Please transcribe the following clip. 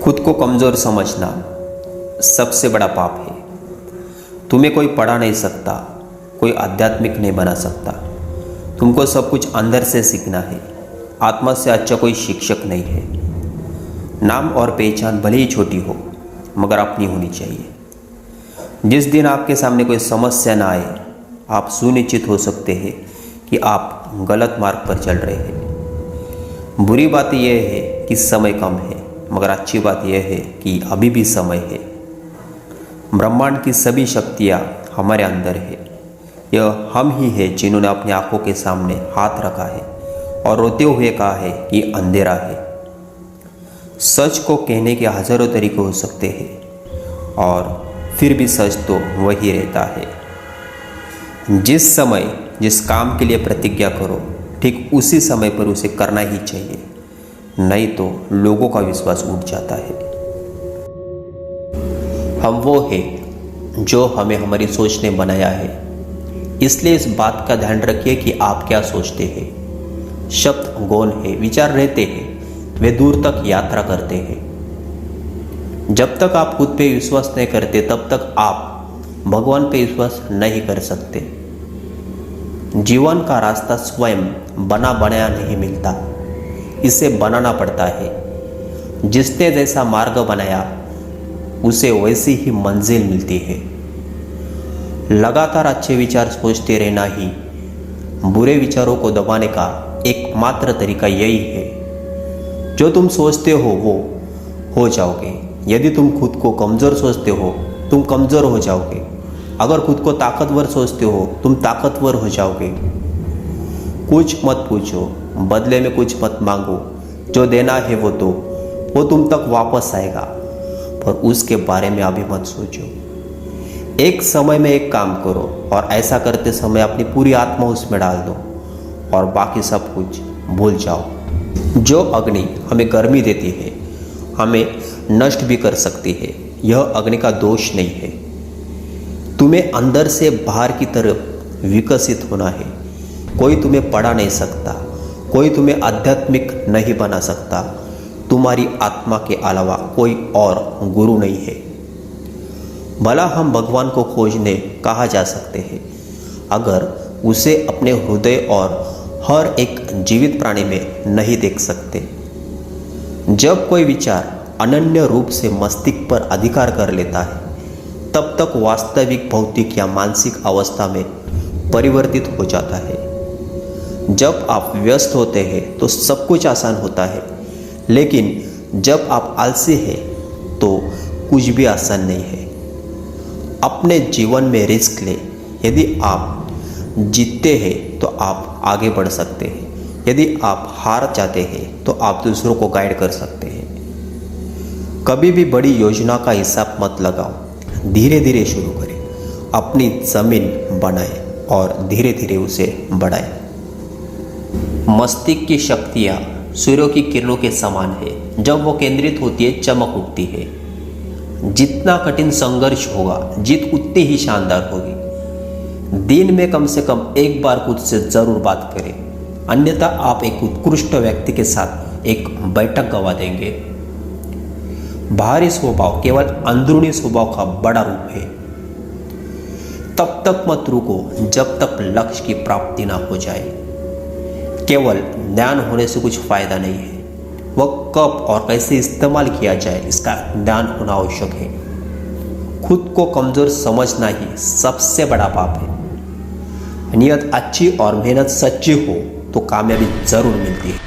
खुद को कमज़ोर समझना सबसे बड़ा पाप है। तुम्हें कोई पढ़ा नहीं सकता, कोई आध्यात्मिक नहीं बना सकता। तुमको सब कुछ अंदर से सीखना है। आत्मा से अच्छा कोई शिक्षक नहीं है। नाम और पहचान भले ही छोटी हो मगर अपनी होनी चाहिए। जिस दिन आपके सामने कोई समस्या ना आए, आप सुनिश्चित हो सकते हैं कि आप गलत मार्ग पर चल रहे हैं। बुरी बात यह है कि समय कम है, मगर अच्छी बात यह है कि अभी भी समय है। ब्रह्मांड की सभी शक्तियाँ हमारे अंदर है। यह हम ही है जिन्होंने अपनी आंखों के सामने हाथ रखा है और रोते हुए कहा है कि अंधेरा है। सच को कहने के हजारों तरीके हो सकते हैं और फिर भी सच तो वही रहता है। जिस समय जिस काम के लिए प्रतिज्ञा करो, ठीक उसी समय पर उसे करना ही चाहिए, नहीं तो लोगों का विश्वास उठ जाता है। हम वो हैं जो हमें हमारी सोच ने बनाया है, इसलिए इस बात का ध्यान रखिए कि आप क्या सोचते हैं। शब्द गौण है, विचार रहते हैं, वे दूर तक यात्रा करते हैं। जब तक आप खुद पे विश्वास नहीं करते तब तक आप भगवान पे विश्वास नहीं कर सकते। जीवन का रास्ता स्वयं बना बनाया नहीं मिलता, इसे बनाना पड़ता है। जिसने जैसा मार्ग बनाया उसे वैसी ही मंजिल मिलती है। लगातार अच्छे विचार सोचते रहना ही बुरे विचारों को दबाने का एकमात्र तरीका यही है। जो तुम सोचते हो वो हो जाओगे। यदि तुम खुद को कमज़ोर सोचते हो, तुम कमज़ोर हो जाओगे। अगर खुद को ताकतवर सोचते हो, तुम ताकतवर हो जाओगे। कुछ मत पूछो, बदले में कुछ मत मांगो। जो देना है वो दो, वो तुम तक वापस आएगा, पर उसके बारे में अभी मत सोचो। एक समय में एक काम करो और ऐसा करते समय अपनी पूरी आत्मा उसमें डाल दो और बाकी सब कुछ भूल जाओ। जो अग्नि हमें गर्मी देती है, हमें नष्ट भी कर सकती है, यह अग्नि का दोष नहीं है। तुम्हें अंदर से बाहर की तरफ विकसित होना है। कोई तुम्हें पढ़ा नहीं सकता, कोई तुम्हें आध्यात्मिक नहीं बना सकता। तुम्हारी आत्मा के अलावा कोई और गुरु नहीं है। भला हम भगवान को खोजने कहाँ जा सकते हैं, अगर उसे अपने हृदय और हर एक जीवित प्राणी में नहीं देख सकते। जब कोई विचार अनन्य रूप से मस्तिष्क पर अधिकार कर लेता है, तब तक वास्तविक भौतिक या मानसिक अवस्था में परिवर्तित हो जाता है। जब आप व्यस्त होते हैं तो सब कुछ आसान होता है, लेकिन जब आप आलसी हैं तो कुछ भी आसान नहीं है। अपने जीवन में रिस्क ले। यदि आप जीतते हैं तो आप आगे बढ़ सकते हैं। यदि आप हार जाते हैं तो आप दूसरों को गाइड कर सकते हैं। कभी भी बड़ी योजना का हिसाब मत लगाओ, धीरे धीरे शुरू करें। अपनी जमीन बनाएं और धीरे धीरे उसे बढ़ाएं। मस्तिष्क की शक्तियाँ सूर्य की किरणों के समान है। जब वो केंद्रित होती है, चमक उठती है। जितना कठिन संघर्ष होगा, जीत उतनी ही शानदार होगी। दिन में कम से कम एक बार खुद से जरूर बात करें, अन्यथा आप एक उत्कृष्ट व्यक्ति के साथ एक बैठक गंवा देंगे। बाहरी स्वभाव केवल अंदरूनी स्वभाव का बड़ा रूप है। तब तक मत रुको जब तक लक्ष्य की प्राप्ति ना हो जाए। केवल ज्ञान होने से कुछ फायदा नहीं है, वह कब और कैसे इस्तेमाल किया जाए इसका ज्ञान होना आवश्यक है। खुद को कमजोर समझना ही सबसे बड़ा पाप है। नियत अच्छी और मेहनत सच्ची हो तो कामयाबी जरूर मिलती है।